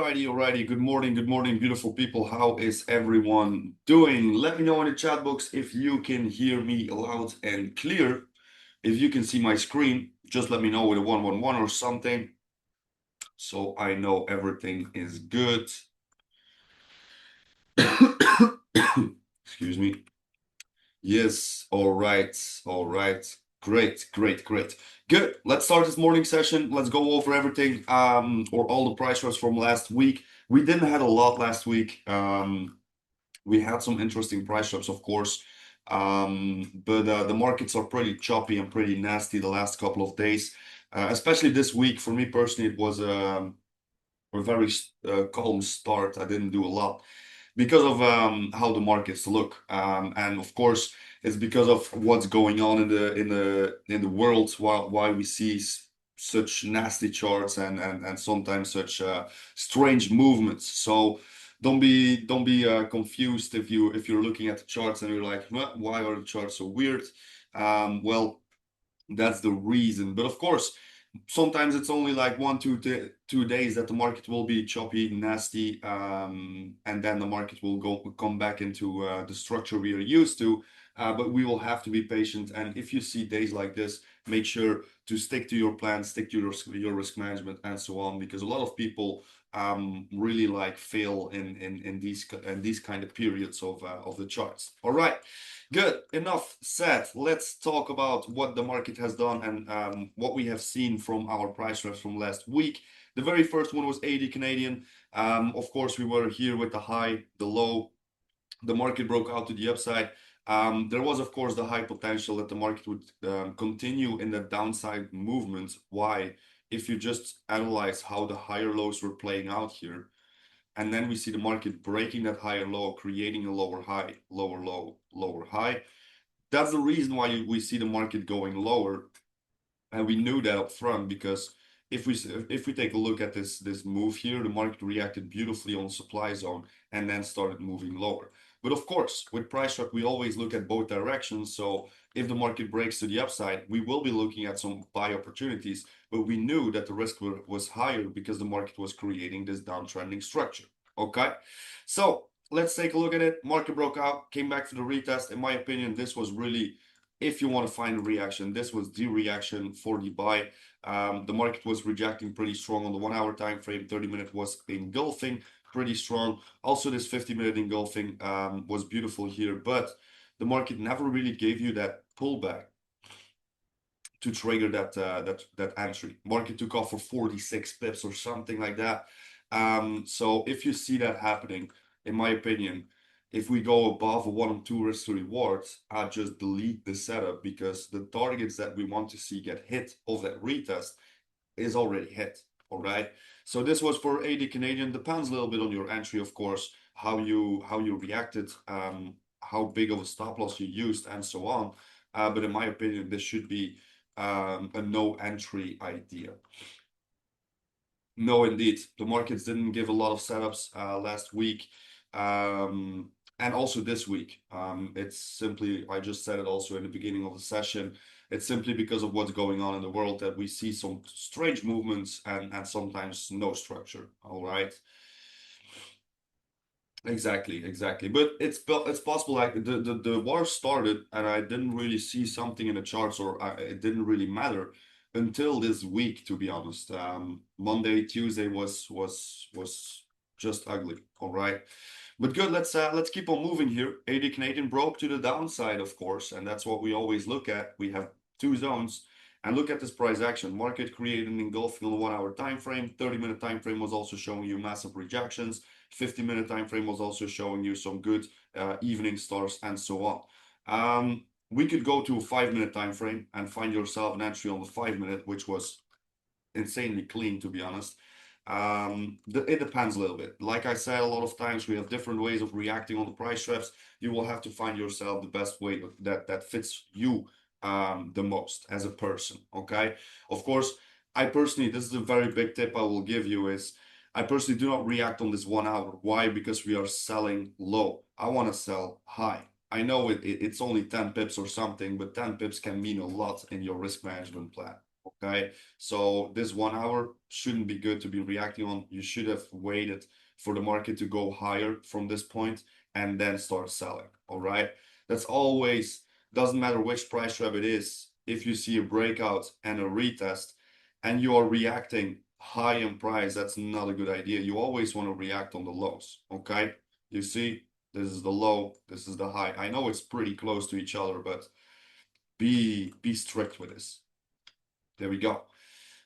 Alrighty. Good morning, beautiful people. How is everyone doing? Let me know in the chat box if you can hear me loud and clear. If you can see my screen, just let me know with a 111 or something, so I know everything is good. Excuse me. Yes, all right. Great. Good. Let's start this morning session. Let's go over everything, or all the price charts from last week. We didn't have a lot last week. We had some interesting price drops, of course, but the markets are pretty choppy and pretty nasty the last couple of days, especially this week. For me personally, it was a very calm start. I didn't do a lot because of how the markets look, and of course, it's because of what's going on in the world. Why we see such nasty charts and sometimes such strange movements. So don't be confused if you're looking at the charts and you're like, why are the charts so weird? Well, that's the reason. But of course, sometimes it's only like 2 days that the market will be choppy, nasty, and then the market will come back into the structure we are used to. But we will have to be patient. And if you see days like this, make sure to stick to your plan, stick to your risk management, and so on, because a lot of people really like fail in these kind of periods of the charts. All right. Good. Enough said. Let's talk about what the market has done and what we have seen from our price traps from last week. The very first one was 80 Canadian. Of course, we were here with the high, the low. The market broke out to the upside. There was, of course, the high potential that the market would continue in the downside movement. Why? If you just analyze how the higher lows were playing out here, and then we see the market breaking that higher low, creating a lower high, lower low, lower high. That's the reason why we see the market going lower, and we knew that up front, because if we take a look at this move here, the market reacted beautifully on the supply zone and then started moving lower. But of course, with price chart, we always look at both directions. So if the market breaks to the upside, we will be looking at some buy opportunities, but we knew that the risk was higher because the market was creating this downtrending structure. Okay, so let's take a look at it. Market broke out, came back for the retest. In my opinion, this was really, if you want to find a reaction, this was the reaction for the buy. The market was rejecting pretty strong on the 1 hour time frame. 30-minute was engulfing pretty strong. Also, this 50-minute engulfing was beautiful here, but the market never really gave you that pullback to trigger that entry. Market took off for 46 pips or something like that. So if you see that happening, in my opinion, if we go above a 1 and 2 risk to rewards, I'll just delete the setup, because the targets that we want to see get hit of that retest is already hit. All right. So this was for 80 Canadian. Depends a little bit on your entry, of course, how you reacted, how big of a stop loss you used, and so on. But in my opinion, this should be a no entry idea. No, indeed, the markets didn't give a lot of setups last week, and also this week. It's simply, I just said it also in the beginning of the session, it's simply because of what's going on in the world that we see some strange movements and sometimes no structure. All right. Exactly. But it's possible, like the war started and I didn't really see something in the charts, or it didn't really matter until this week, to be honest. Monday, Tuesday was just ugly. All right. But good, let's keep on moving here. 80 Canadian broke to the downside, of course, and that's what we always look at. We have two zones, and look at this price action. Market created an engulfing on the 1 hour time frame. 30-minute time frame was also showing you massive rejections. 50-minute time frame was also showing you some good evening stars, and so on. We could go to a 5-minute time frame and find yourself an entry on the 5-minute, which was insanely clean, to be honest. It depends a little bit. Like I said, a lot of times we have different ways of reacting on the price traps. You will have to find yourself the best way that fits you the most as a person. Okay, of course, I personally, this is a very big tip I will give you, is I personally do not react on this 1 hour. Why? Because we are selling low. I want to sell high. I know it's only 10 pips or something, but 10 pips can mean a lot in your risk management plan. Okay, so this 1 hour shouldn't be good to be reacting on. You should have waited for the market to go higher from this point and then start selling. All right, that's always, doesn't matter which price trap it is. If you see a breakout and a retest and you are reacting high in price, that's not a good idea. You always want to react on the lows. Okay, you see, this is the low, this is the high. I know it's pretty close to each other, but be strict with this. There we go.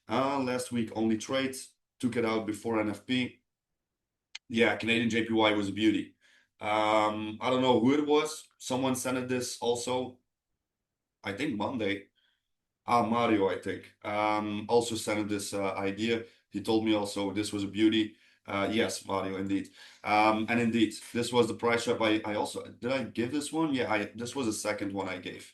Last week only trades, took it out before NFP. Yeah, Canadian JPY was a beauty. I don't know who it was. Someone sent it this also, I think Monday. Mario, I think. Also sent this idea. He told me also this was a beauty. Yes, Mario, indeed. And indeed, this was the price trap. I also did I give this one? Yeah, I this was the second one I gave.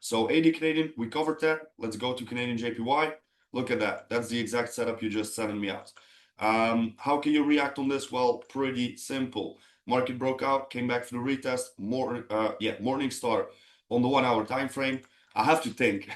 So 80 Canadian, we covered that. Let's go to Canadian JPY. Look at that. That's the exact setup you just sent me out. How can you react on this? Well, pretty simple. Market broke out, came back for the retest. Morning star on the 1 hour time frame. I have to think.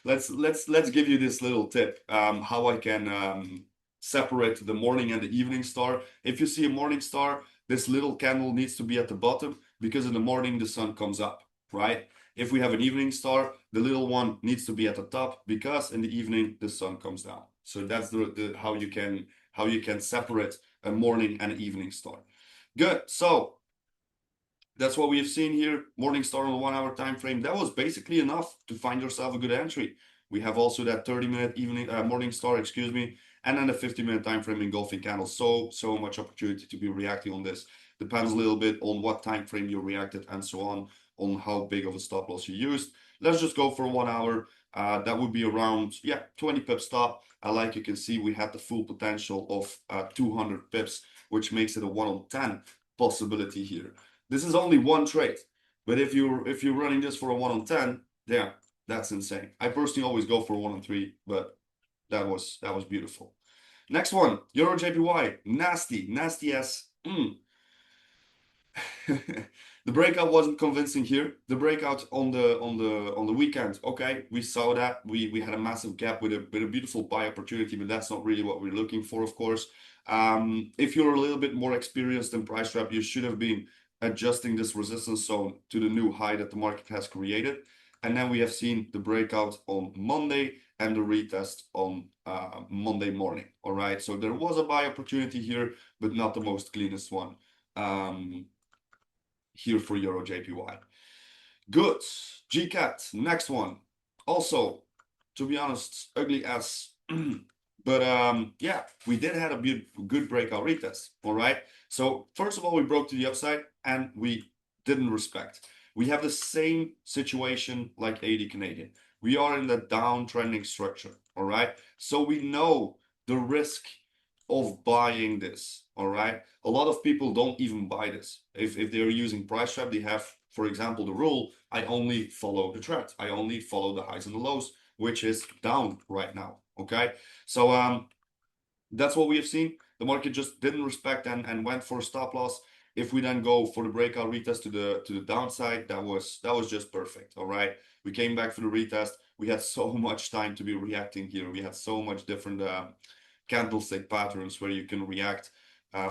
Let's give you this little tip how I can separate the morning and the evening star. If you see a morning star, this little candle needs to be at the bottom because in the morning the sun comes up, right? If we have an evening star, the little one needs to be at the top because in the evening the sun comes down. So that's the how you can separate a morning and evening star. Good. So that's what we have seen here. Morning star on a 1 hour time frame. That was basically enough to find yourself a good entry. We have also that 30-minute evening morning star, excuse me, and then the 50-minute time frame engulfing candles. So much opportunity to be reacting on this. Depends a little bit on what time frame you reacted and so on how big of a stop loss you used. Let's just go for 1 hour. That would be around 20 pip stop. Like you can see, we had the full potential of 200 pips, which makes it a 1 on 10 possibility here. This is only one trade, but if you're running this for a 1 on 10, yeah, that's insane. I personally always go for a 1 on 3, but that was beautiful. Next one, Euro JPY, nasty as. The breakout wasn't convincing here. The breakout on the weekend, okay, we saw that we had a massive gap with a beautiful buy opportunity, but that's not really what we're looking for, of course. If you're a little bit more experienced in price trap, you should have been adjusting this resistance zone to the new high that the market has created. And then we have seen the breakout on Monday and the retest on Monday morning. All right, so there was a buy opportunity here, but not the most cleanest one. Here for Euro JPY. Good. GCAT, next one. Also, to be honest, ugly as. But yeah, we did have a good breakout retest. All right. So first of all, we broke to the upside and we didn't respect. We have the same situation like 80 Canadian. We are in the downtrending structure. All right. So we know the risk of buying this. All right. A lot of people don't even buy this. If they're using price trap, they have, for example, the rule, I only follow the trend. I only follow the highs and the lows, which is down right now. Okay. So that's what we have seen. The market just didn't respect and went for a stop loss. If we then go for the breakout retest to the downside, that was just perfect. All right. We came back for the retest. We had so much time to be reacting here. We had so much different candlestick patterns where you can react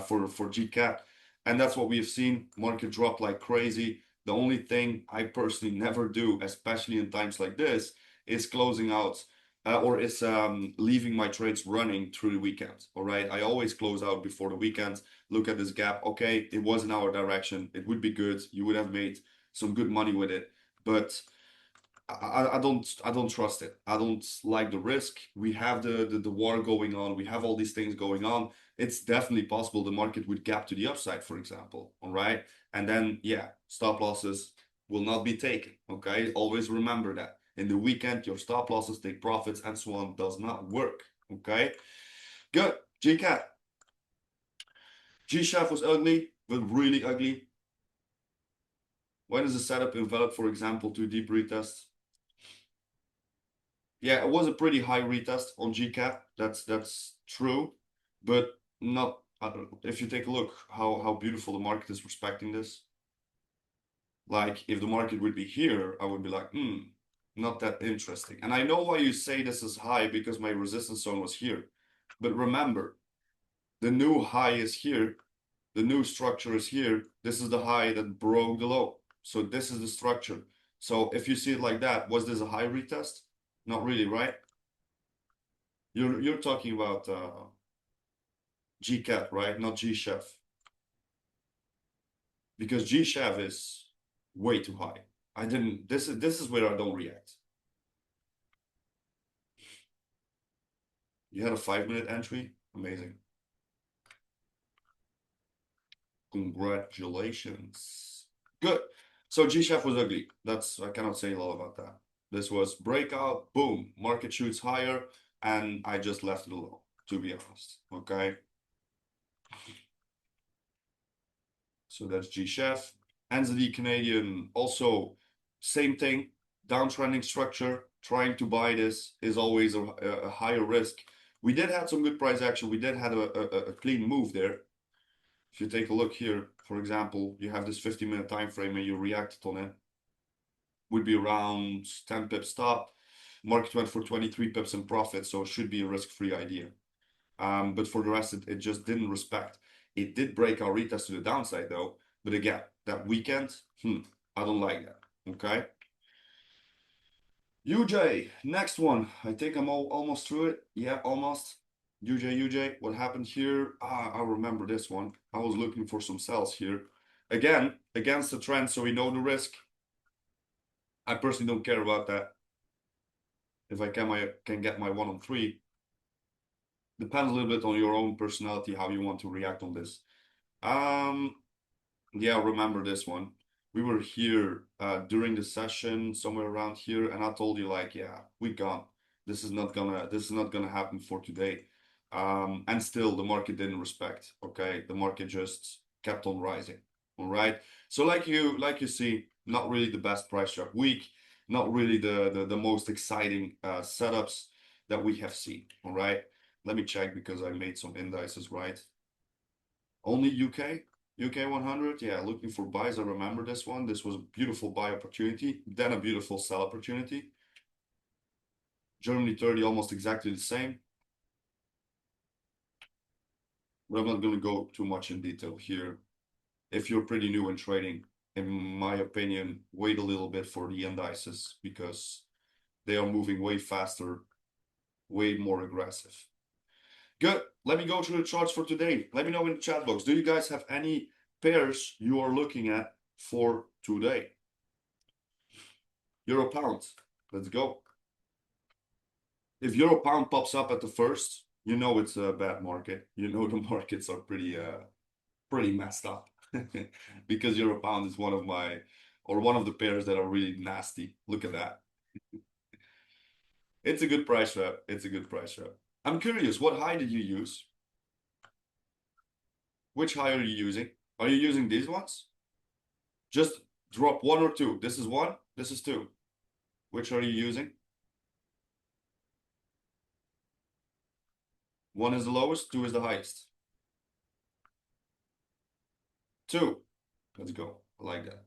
for GCAT. And that's what we have seen. Market drop like crazy. The only thing I personally never do, especially in times like this, is closing out or is leaving my trades running through the weekend. All right. I always close out before the weekend. Look at this gap. Okay, it was in our direction. It would be good. You would have made some good money with it. But I don't trust it. I don't like the risk. We have the war going on. We have all these things going on. It's definitely possible the market would gap to the upside, for example. All right. And then stop losses will not be taken. Okay. Always remember that. In the weekend, your stop losses, take profits, and so on does not work. Okay. Good. GCAT. G-Chef was ugly, but really ugly. When is the setup enveloped, for example, to deep retest? Yeah, it was a pretty high retest on GCAT. That's true, but not. If you take a look how beautiful the market is respecting this. Like if the market would be here, I would be like, not that interesting. And I know why you say this is high because my resistance zone was here. But remember, the new high is here. The new structure is here. This is the high that broke the low. So this is the structure. So if you see it like that, was this a high retest? Not really, right? You're talking about GCAT, right? Not G-Chef. Because G-Chef is way too high. I didn't, this is where I don't react. You had a 5 minute entry? Amazing. Congratulations. Good. So G-Chef was ugly. I cannot say a lot about that. This was breakout, boom, market shoots higher, and I just left it alone, to be honest. Okay. So that's G-Chef. NZD Canadian, also same thing, downtrending structure. Trying to buy this is always a higher risk. We did have some good price action. We did have a clean move there. If you take a look here, for example, you have this 50-minute time frame and you reacted on it, would be around 10 pips stop. Market went for 23 pips in profit, so it should be a risk-free idea. But for the rest, it just didn't respect. It did break our retest to the downside though. But again, that weekend, I don't like that. Okay. UJ, next one. I think I'm almost through it. Yeah, almost. UJ, what happened here? I remember this one. I was looking for some sells here. Again, against the trend, so we know the risk. I personally don't care about that. If I can get my 1 on 3. Depends a little bit on your own personality, how you want to react on this. Um, Yeah, remember this one. We were here during the session, somewhere around here, and I told you like, yeah, we gone. This is not gonna happen for today. And still the market didn't respect. Okay, the market just kept on rising. All right. So like you see, not really the best price trap week, not really the most exciting setups that we have seen. All right. Let me check because I made some indices, right? Only UK? UK 100? Yeah, looking for buys. I remember this one. This was a beautiful buy opportunity, then a beautiful sell opportunity. Germany 30, almost exactly the same. But I'm not going to go too much in detail here. If you're pretty new in trading, in my opinion, wait a little bit for the indices because they are moving way faster, way more aggressive. Good. Let me go through the charts for today. Let me know in the chat box. Do you guys have any pairs you are looking at for today? Euro pound. Let's go. If euro pound pops up at the first, you know it's a bad market. You know the markets are pretty messed up because euro pound is one of the pairs that are really nasty. Look at that. It's a good price trap. It's a good price trap. I'm curious, what high did you use? Which high are you using? Are you using these ones? Just drop one or two. This is one, this is two. Which are you using? One is the lowest, two is the highest. Two. Let's go. I like that.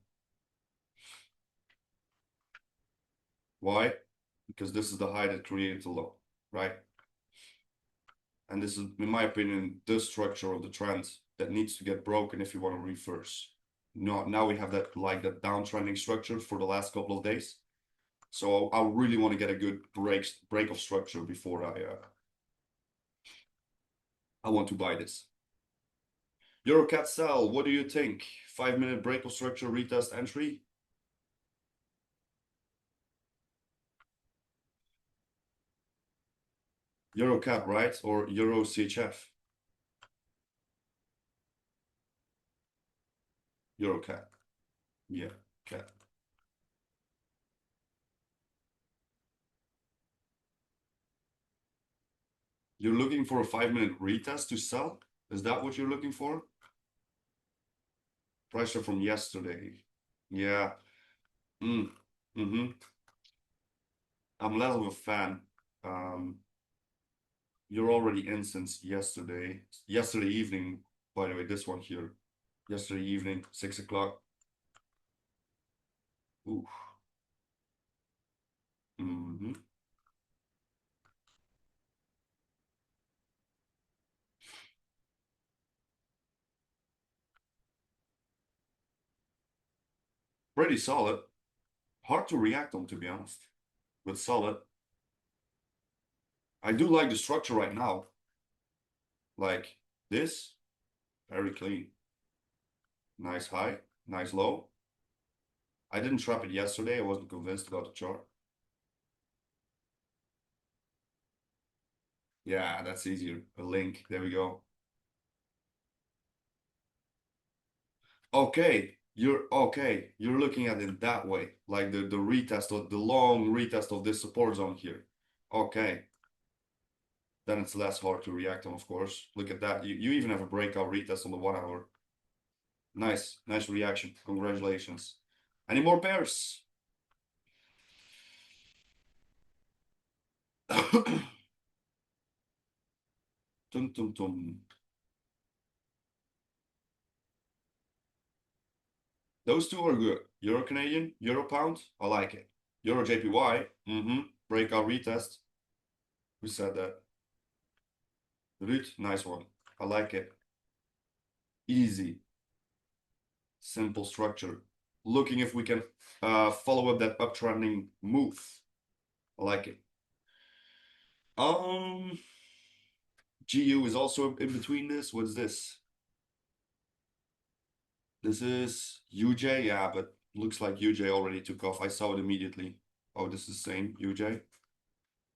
Why? Because this is the high that created the low, right? And this is, in my opinion, the structure of the trend that needs to get broken if you want to reverse. Now we have that like that downtrending structure for the last couple of days. So I really want to get a good break of structure before I want to buy this. Eurocat sell, what do you think? 5 minute break of structure, retest entry. Eurocat, right? Or Euro CHF? Eurocat. Yeah, cat. You're looking for a 5 minute retest to sell? Is that what you're looking for? Pressure from yesterday. Yeah. Mm. Mm-hmm. I'm less of a fan. Um, you're already in since yesterday. Yesterday evening, by the way, this one here. Yesterday evening, 6 o'clock. Ooh. Pretty solid. Hard to react on, to be honest, but solid. I do like the structure right now. Like this, very clean. Nice high, nice low. I didn't trap it yesterday. I wasn't convinced about the chart. Yeah, that's easier. A link. There we go. Okay, You're looking at it that way, like the retest of the long retest of this support zone here. Okay, then it's less hard to react on, of course. Look at that. You even have a breakout retest on the 1 hour. Nice reaction. Congratulations. Any more pairs? Tum tum tum. Those two are good. Euro Canadian, Euro Pound. I like it. Euro JPY. Breakout retest. Who said that? Root. Nice one. I like it. Easy. Simple structure. Looking if we can follow up that uptrending move. I like it. Um, GU is also in between this. What's this? This is UJ, yeah, but looks like UJ already took off. I saw it immediately. Oh, this is same UJ.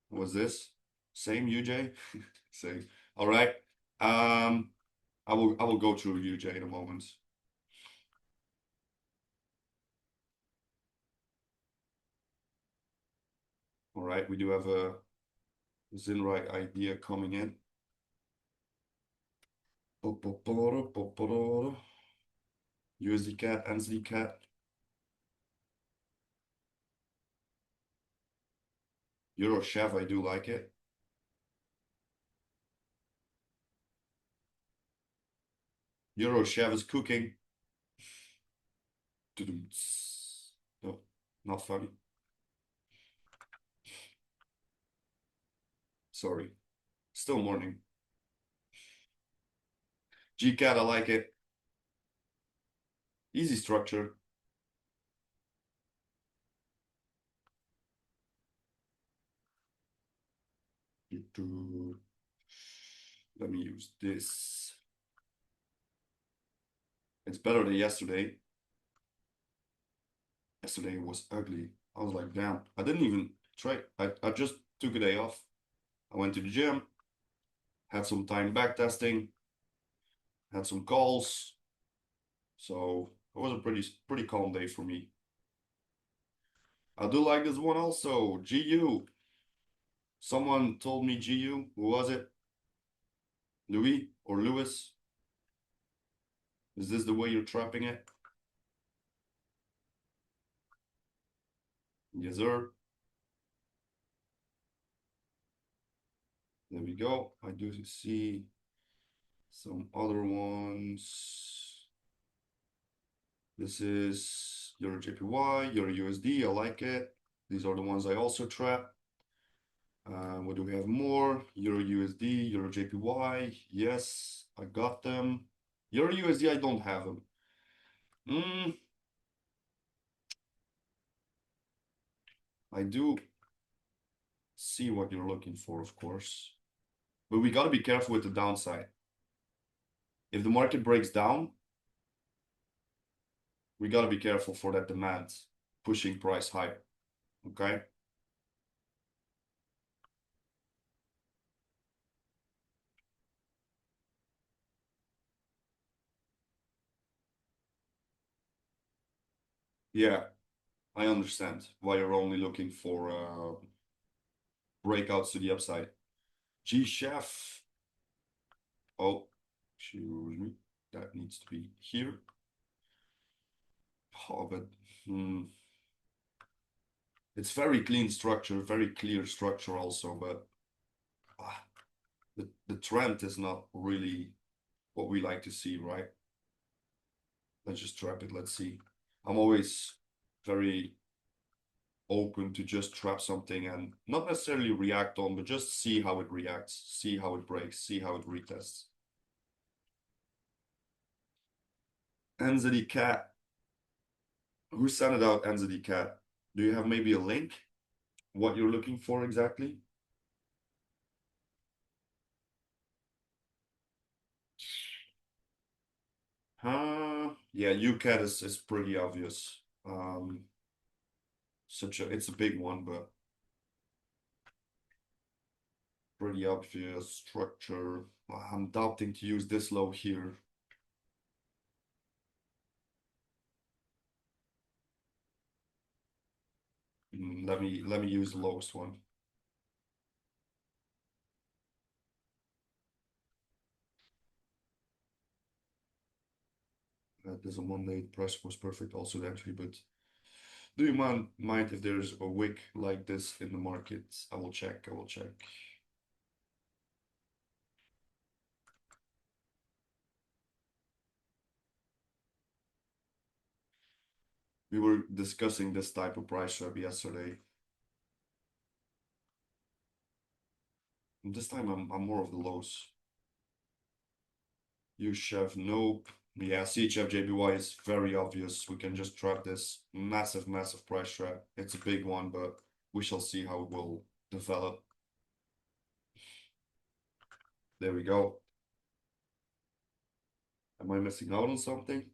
What's this? Same UJ? Same. All right. Um, I will go through UJ in a moment. All right, we do have a Zinrai idea coming in. USD cat, NZD cat, Euro chef. I do like it. Euro chef is cooking. No, not funny. Sorry. Still morning. GCAT, I like it. Easy structure. Let me use this. It's better than yesterday. Yesterday was ugly. I was like, damn. I didn't even try. I just took a day off. I went to the gym, had some time back testing, had some calls. So it was a pretty calm day for me. I do like this one also. GU. Someone told me GU. Who was it? Louis or Lewis? Is this the way you're trapping it? Yes, sir. There we go. I do see some other ones. This is your JPY, your USD. I like it. These are the ones I also trap. What do we have more? Euro USD, Euro JPY. Yes, I got them. Euro USD, I don't have them. Mm, I do see what you're looking for, of course. But we got to be careful with the downside. If the market breaks down, we got to be careful for that demand pushing price higher. Okay. Yeah, I understand why you're only looking for breakouts to the upside. G Chef. Oh, excuse me. That needs to be here. Oh, but it's very clean structure, very clear structure also, but ah, the trend is not really what we like to see, right? Let's just trap it. Let's see. I'm always very open to just trap something and not necessarily react on, but just see how it reacts, see how it breaks, see how it retests. NZD cat. Who sent it out, NZD Cat? Do you have maybe a link? What you're looking for exactly? Yeah, UCAT is pretty obvious. It's a big one, but pretty obvious structure. I'm doubting to use this low here. Let me use the lowest one. There's a Monday. The price was perfect. Also the entry, but do you mind if there's a wick like this in the market? I will check. I will check. We were discussing this type of price trap yesterday. This time I'm more of the lows. You chef, nope. Yeah, CHF JBY is very obvious. We can just trap this massive, massive price trap. It's a big one, but we shall see how it will develop. There we go. Am I missing out on something?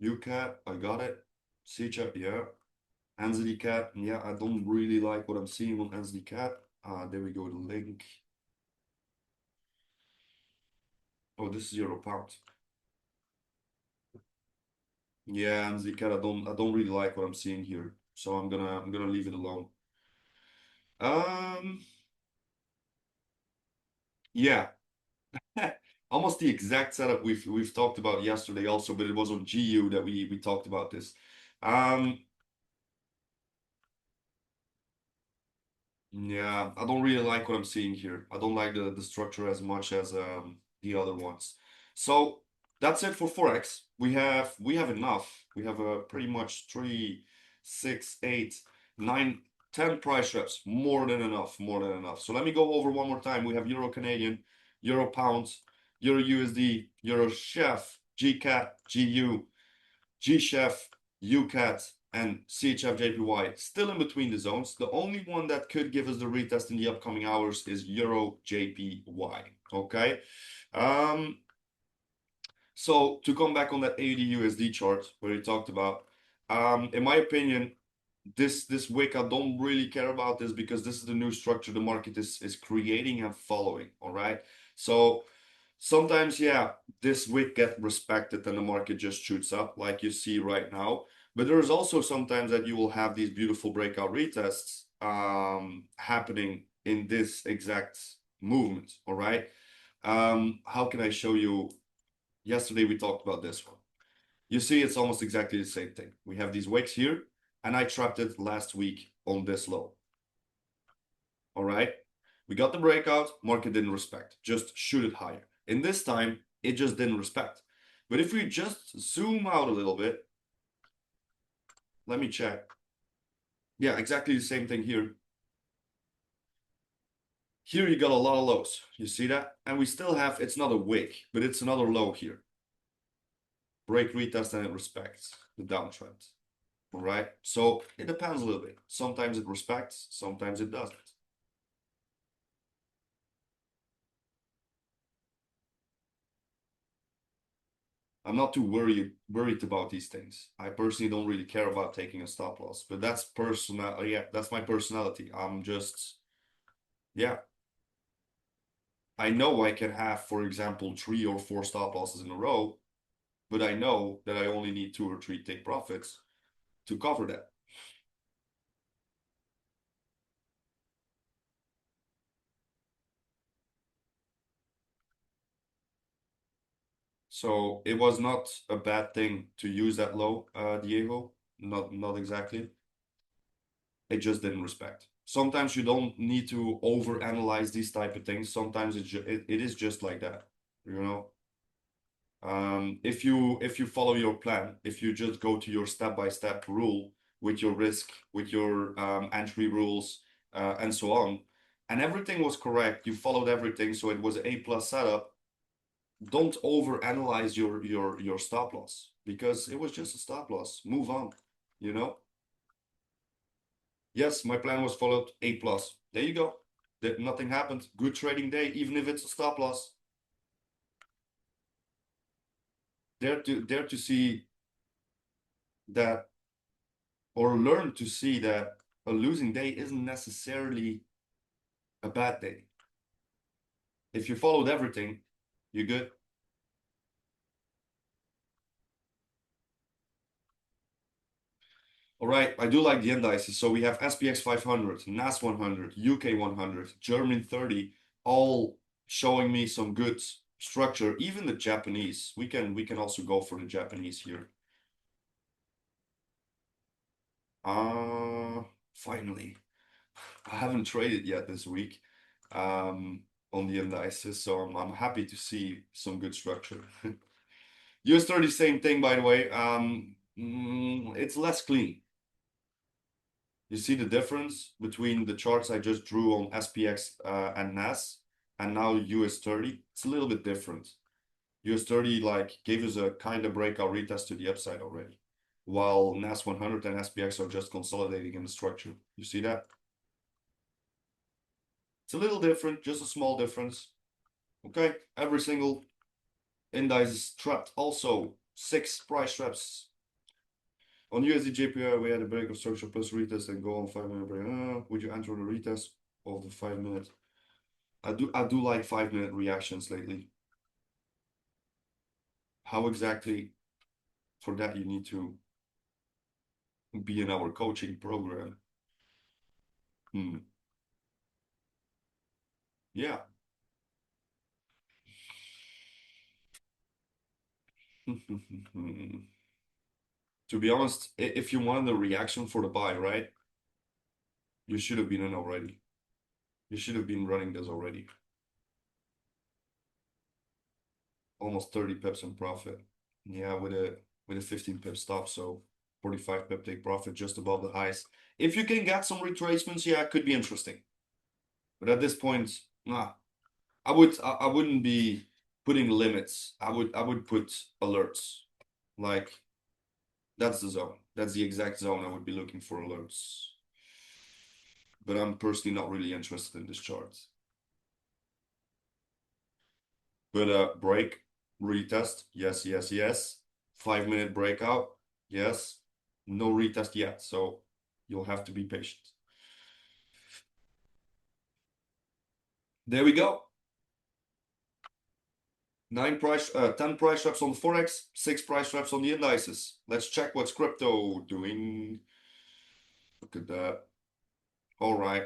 UCAT, I got it. CHF, yeah. NZD Cat, yeah, I don't really like what I'm seeing on NZD Cat. There we go, the link. Oh, this is Euro Pound. Yeah, NZD Cat, I don't really like what I'm seeing here. So I'm gonna leave it alone. Um, yeah. Almost the exact setup we've talked about yesterday also, but it was on GU that we talked about this. Um, yeah, I don't really like what I'm seeing here. I don't like the structure as much as the other ones. So that's it for Forex. We have enough. We have pretty much 3, 6, 8, 9, 10 price reps. More than enough. More than enough. So let me go over one more time. We have Euro Canadian, Euro Pound, Euro USD, Euro Chef, GCAT, GU, G-Chef, UCAT, and CHF-JPY still in between the zones. The only one that could give us the retest in the upcoming hours is Euro JPY. Okay. Um, so to come back on that AUD USD chart where you talked about, in my opinion, this wick, I don't really care about this because this is the new structure the market is creating and following. All right. So sometimes, yeah, this wick get respected and the market just shoots up like you see right now. But there's also sometimes that you will have these beautiful breakout retests happening in this exact movement. All right. How can I show you? Yesterday we talked about this one. You see, it's almost exactly the same thing. We have these wicks here, and I trapped it last week on this low. All right. We got the breakout, market didn't respect, just shoot it higher. In this time, it just didn't respect. But if we just zoom out a little bit, let me check. Yeah, exactly the same thing here. Here you got a lot of lows. You see that? And we still have, it's not a wick, but it's another low here. Break, retest, and it respects the downtrend. All right. So it depends a little bit. Sometimes it respects, sometimes it doesn't. I'm not too worried about these things. I personally don't really care about taking a stop loss, but that's personal. Yeah, that's my personality. I'm just, yeah. I know I can have, for example, 3 or 4 stop losses in a row, but I know that I only need 2 or 3 take profits to cover that. So it was not a bad thing to use that low, Diego. Not exactly. It just didn't respect. Sometimes you don't need to overanalyze these type of things. Sometimes it is just like that, you know. If you follow your plan, if you just go to your step-by-step rule with your risk, with your entry rules, and so on, and everything was correct, you followed everything, so it was A plus setup. Don't overanalyze your stop loss because it was just a stop loss. Move on. you know? Yes, my plan was followed A plus. There you go. Nothing happened. Good trading day, even if it's a stop loss. Dare to see that, or learn to see that a losing day isn't necessarily a bad day. If you followed everything, you're good. All right, I do like the indices. So we have SPX 500, NAS 100, UK 100, German 30, all showing me some good structure. Even the Japanese, we can also go for the Japanese here. Finally, I haven't traded yet this week on the indices, so I'm happy to see some good structure. US 30, same thing, by the way. It's less clean. You see the difference between the charts I just drew on SPX and NAS and now US 30? It's a little bit different. US 30 like gave us a kind of breakout retest to the upside already, while NAS 100 and SPX are just consolidating in the structure. You see that? It's a little different, just a small difference. Okay, every single index is trapped. Also, 6 price traps. On USD JPY, we had a break of structure plus retest and go on 5 minute break. Would you enter the retest of the 5 minute? I do like 5 minute reactions lately. How exactly for that you need to be in our coaching program? Yeah. To be honest, if you wanted a reaction for the buy, right? You should have been in already. You should have been running this already. Almost 30 pips in profit. Yeah, with a 15 pip stop, so 45 pip take profit just above the highs. If you can get some retracements, yeah, it could be interesting. But at this point, nah, I wouldn't be putting limits. I would put alerts. Like that's the zone. That's the exact zone I would be looking for alerts. But I'm personally not really interested in this chart. But break, retest, yes, yes, yes. 5 minute breakout, yes. No retest yet, so you'll have to be patient. There we go. 10 price traps on the Forex, 6 price traps on the indices. Let's check what's crypto doing. Look at that. All right.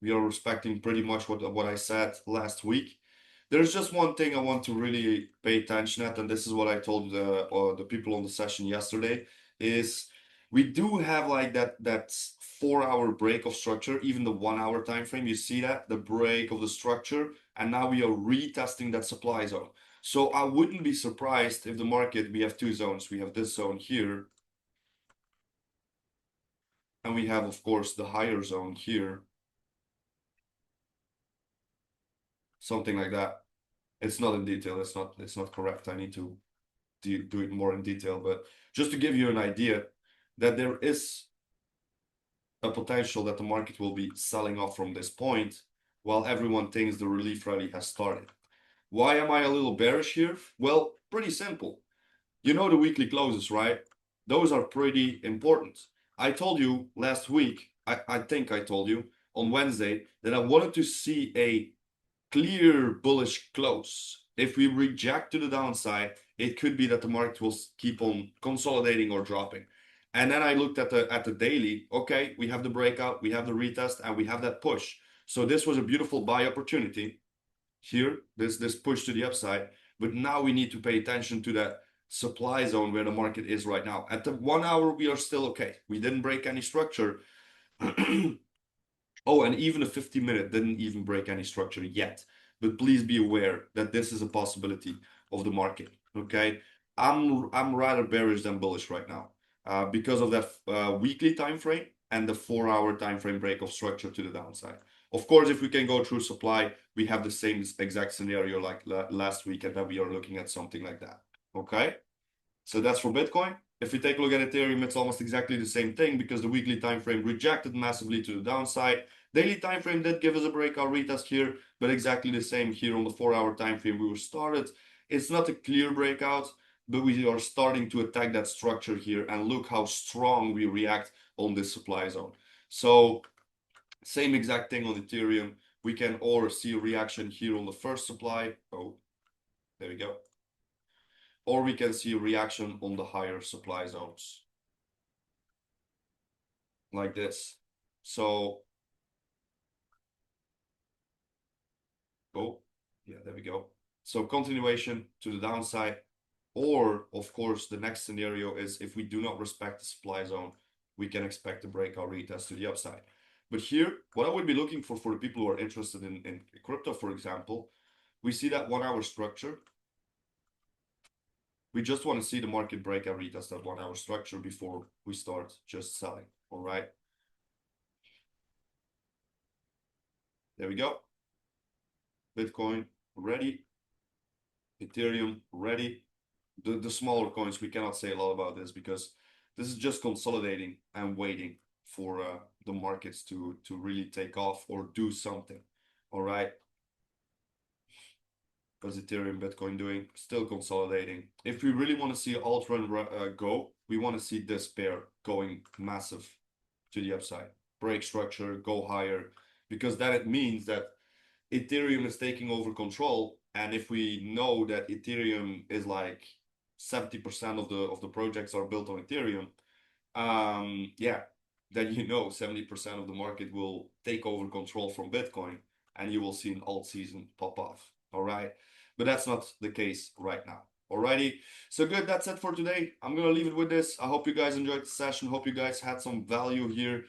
We are respecting pretty much what I said last week. There's just one thing I want to really pay attention at, and this is what I told the people on the session yesterday, is we do have like that 4 hour break of structure, even the 1 hour time frame. You see that the break of the structure, and now we are retesting that supply zone. So I wouldn't be surprised if the market, we have two zones. We have this zone here, and we have, of course, the higher zone here, something like that. It's not in detail. It's not correct. I need to do it more in detail. But just to give you an idea that there is a potential that the market will be selling off from this point while everyone thinks the relief rally has started. Why am I a little bearish here? Well, pretty simple. You know the weekly closes, right? Those are pretty important. I told you last week, I think I told you on Wednesday that I wanted to see a clear bullish close. If we reject to the downside, it could be that the market will keep on consolidating or dropping. And then I looked at the daily. Okay, we have the breakout, we have the retest, and we have that push. So this was a beautiful buy opportunity here, this push to the upside. But now we need to pay attention to that supply zone where the market is right now. At the 1 hour, we are still okay. We didn't break any structure. Oh, and even a 50-minute didn't even break any structure yet. But please be aware that this is a possibility of the market. Okay, I'm rather bearish than bullish right now because of that weekly time frame and the 4 hour time frame break of structure to the downside. Of course, if we can go through supply, we have the same exact scenario like last week, and then we are looking at something like that. Okay, so that's for Bitcoin. If we take a look at Ethereum, it's almost exactly the same thing because the weekly time frame rejected massively to the downside. Daily time frame did give us a breakout retest here, but exactly the same here on the 4-hour time frame we were started. It's not a clear breakout, but we are starting to attack that structure here, and look how strong we react on this supply zone. So same exact thing on Ethereum. We can or see a reaction here on the first supply. Oh, there we go. Or we can see a reaction on the higher supply zones like this. So, oh, yeah, there we go. So continuation to the downside, or of course, the next scenario is if we do not respect the supply zone, we can expect a breakout retest to the upside. But here, what I would be looking for the people who are interested in crypto, for example, we see that 1-hour structure. We just want to see the market break and retest that 1-hour structure before we start just selling. All right. There we go. Bitcoin ready. Ethereum ready. The smaller coins, we cannot say a lot about this because this is just consolidating and waiting for the markets to really take off or do something. All right. What's Ethereum, Bitcoin doing? Still consolidating. If we really want to see alt run go, we want to see this pair going massive to the upside. Break structure, go higher, because then it means that Ethereum is taking over control. And if we know that Ethereum is like 70% of the projects are built on Ethereum, yeah, then 70% of the market will take over control from Bitcoin, and you will see an alt season pop off. All right, but that's not the case right now. Alrighty, so good. That's it for today. I'm gonna leave it with this. I hope you guys enjoyed the session. Hope you guys had some value here.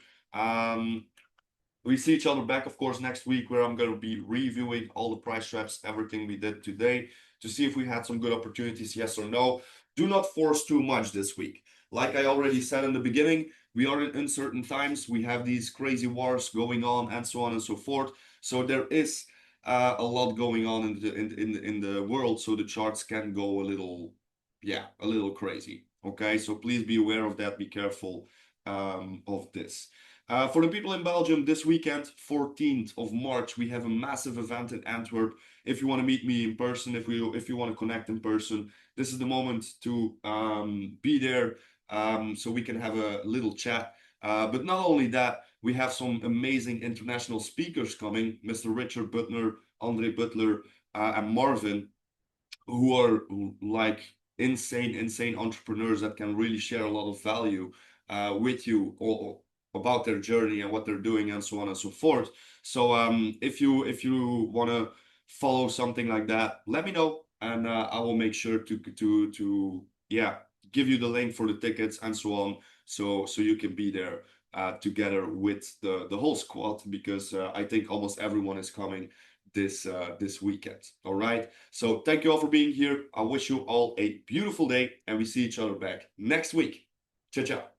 We see each other back, of course, next week, where I'm going to be reviewing all the price traps, everything we did today, to see if we had some good opportunities, yes or no. Do not force too much this week. Like I already said in the beginning, we are in uncertain times. We have these crazy wars going on, and so on and so forth. So there is a lot going on in the world. So the charts can go a little crazy. Okay, so please be aware of that. Be careful of this. For the people in Belgium, this weekend, 14th of March, we have a massive event in Antwerp. If you want to meet me in person, if you want to connect in person, this is the moment to be there, so we can have a little chat. But not only that, we have some amazing international speakers coming, Mr. Richard Butler, Andre Butler, and Marvin, who are like insane entrepreneurs that can really share a lot of value with you all about their journey and what they're doing and so on and so forth. So if you want to follow something like that, let me know, and I will make sure to yeah, give you the link for the tickets and so on, so you can be there together with the whole squad, because I think almost everyone is coming this weekend. All right, so thank you all for being here. I wish you all a beautiful day, and we see each other back next week. Ciao ciao.